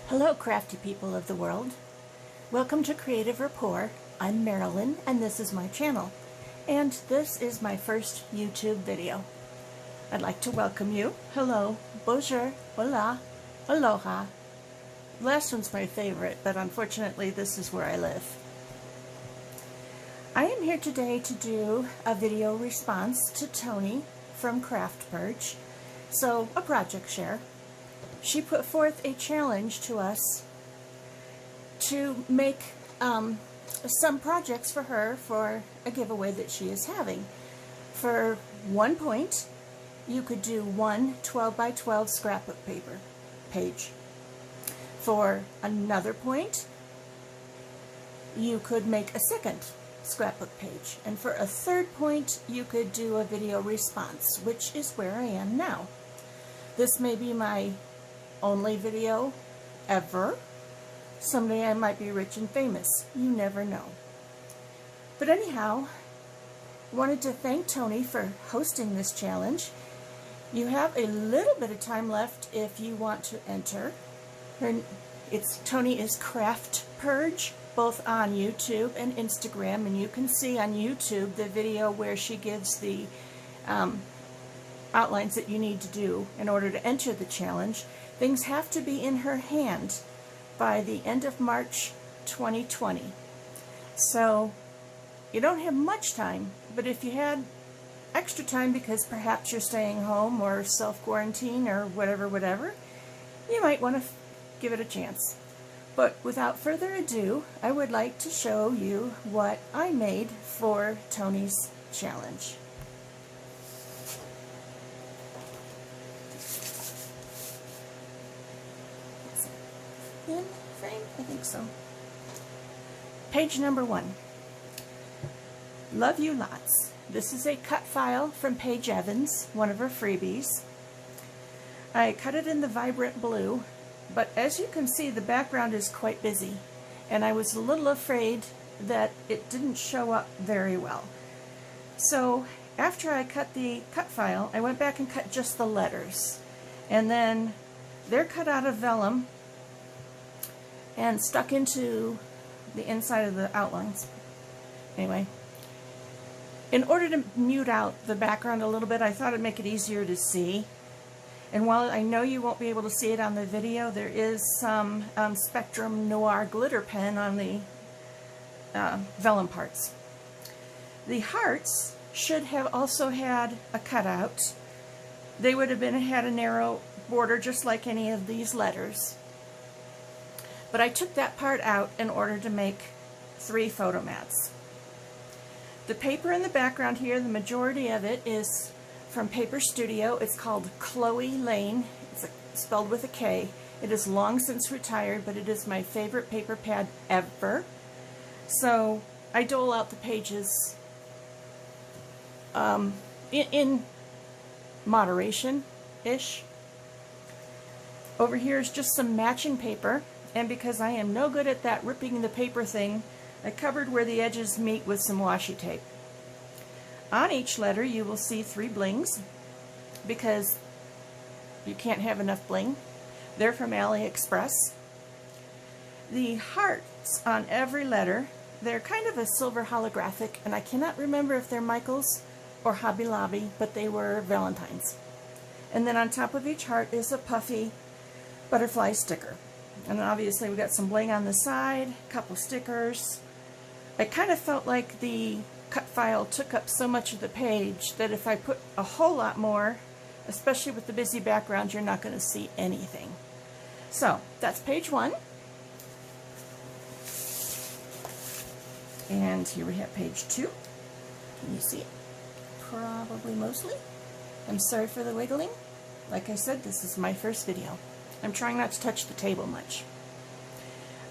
Hello, crafty people of the world. Welcome to CreativeRapport. I'm Marilyn, and this is my channel. And this is my first YouTube video. I'd like to welcome you. Hello, bonjour, hola, aloha. The last one's my favorite, but unfortunately this is where I live. I am here today to do a video response to Toni from CraftPurge. So, a project share. She put forth a challenge to us to make some projects for her for a giveaway that she is having. For 1 point, you could do one 12 by 12 scrapbook paper page. For another point, you could make a second scrapbook page. And for a third point, you could do a video response, which is where I am now. This may be my only video ever. Someday I might be rich and famous. You never know. But anyhow, I wanted to thank Toni for hosting this challenge. You have a little bit of time left if you want to enter. Toni is CraftPurge, both on YouTube and Instagram, and you can see on YouTube the video where she gives the outlines that you need to do in order to enter the challenge. Things have to be in her hand by the end of March 2020. So you don't have much time, but if you had extra time because perhaps you're staying home or self-quarantine or whatever, you might want to give it a chance. But without further ado, I would like to show you what I made for Toni's challenge. In frame? I think so. Page number 1. Love you lots. This is a cut file from Paige Evans, one of her freebies. I cut it in the vibrant blue, but as you can see the background is quite busy, and I was a little afraid that it didn't show up very well. So after I cut the cut file, I went back and cut just the letters, and then they're cut out of vellum and stuck into the inside of the outlines. Anyway, in order to mute out the background a little bit, I thought it'd make it easier to see. And while I know you won't be able to see it on the video, there is some Spectrum Noir glitter pen on the vellum parts. The hearts should have also had a cutout. They would have had a narrow border just like any of these letters. But I took that part out in order to make 3 photo mats. The paper in the background here, the majority of it is from Paper Studio. It's called Chloe Lane. It's spelled with a K. It is long since retired, but it is my favorite paper pad ever. So I dole out the pages in moderation-ish. Over here is just some matching paper. And because I am no good at that ripping the paper thing, I covered where the edges meet with some washi tape. On each letter you will see 3 blings, because you can't have enough bling. They're from AliExpress. The hearts on every letter, they're kind of a silver holographic, and I cannot remember if they're Michael's or Hobby Lobby, but they were Valentine's. And then on top of each heart is a puffy butterfly sticker. And obviously we got some bling on the side, a couple stickers. I kind of felt like the cut file took up so much of the page that if I put a whole lot more, especially with the busy background, you're not going to see anything. So that's page 1. And here we have page 2. Can you see it? Probably mostly. I'm sorry for the wiggling. Like I said, this is my first video. I'm trying not to touch the table much.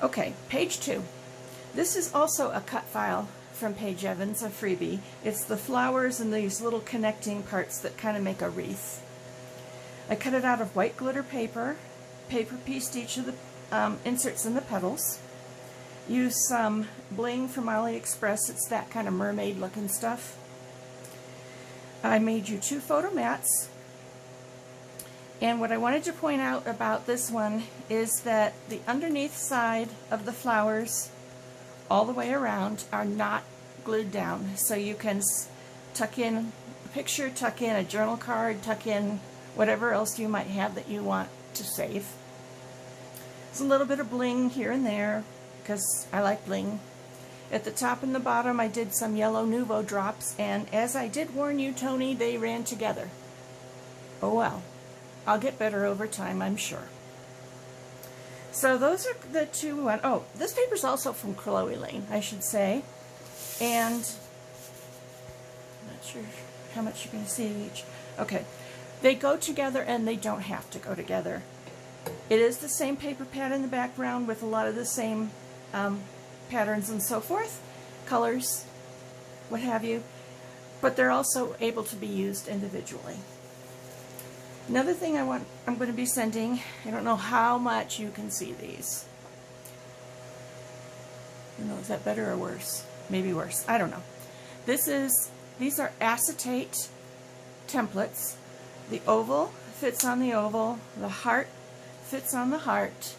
Okay, page 2. This is also a cut file from Paige Evans, a freebie. It's the flowers and these little connecting parts that kind of make a wreath. I cut it out of white glitter paper pieced each of the inserts in the petals. Use some bling from AliExpress. It's that kind of mermaid looking stuff. I made you 2 photo mats. And what I wanted to point out about this one is that the underneath side of the flowers all the way around are not glued down. So you can tuck in a picture, tuck in a journal card, tuck in whatever else you might have that you want to save. There's a little bit of bling here and there because I like bling. At the top and the bottom I did some yellow Nouveau drops, and as I did warn you, Toni, they ran together. Oh well, I'll get better over time, I'm sure. So those are the two we went. Oh, this paper's also from Chloe Lane, I should say. And I'm not sure how much you're going to see each. Okay, they go together and they don't have to go together. It is the same paper pad in the background with a lot of the same patterns and so forth, colors, what have you, but they're also able to be used individually. Another thing I'm going to be sending, I don't know how much you can see these. I don't know, is that better or worse? Maybe worse, I don't know. These are acetate templates. The oval fits on the oval, the heart fits on the heart,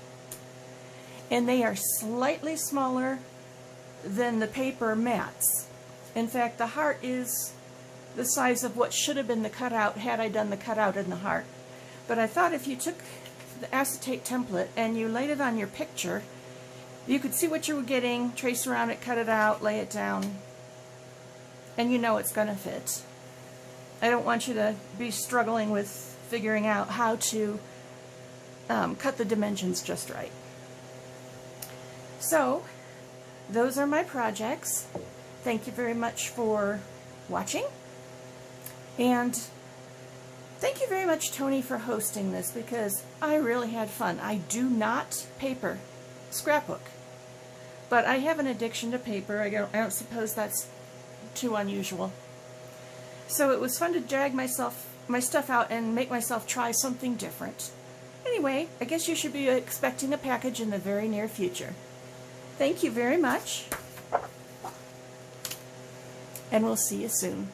and they are slightly smaller than the paper mats. In fact, the heart is the size of what should have been the cutout had I done the cutout in the heart. But I thought if you took the acetate template and you laid it on your picture, you could see what you were getting, trace around it, cut it out, lay it down, and you know it's going to fit. I don't want you to be struggling with figuring out how to cut the dimensions just right. So, those are my projects. Thank you very much for watching. And thank you very much, Toni, for hosting this, because I really had fun. I do not paper scrapbook, but I have an addiction to paper. I don't suppose that's too unusual. So it was fun to drag my stuff out and make myself try something different. Anyway, I guess you should be expecting a package in the very near future. Thank you very much, and we'll see you soon.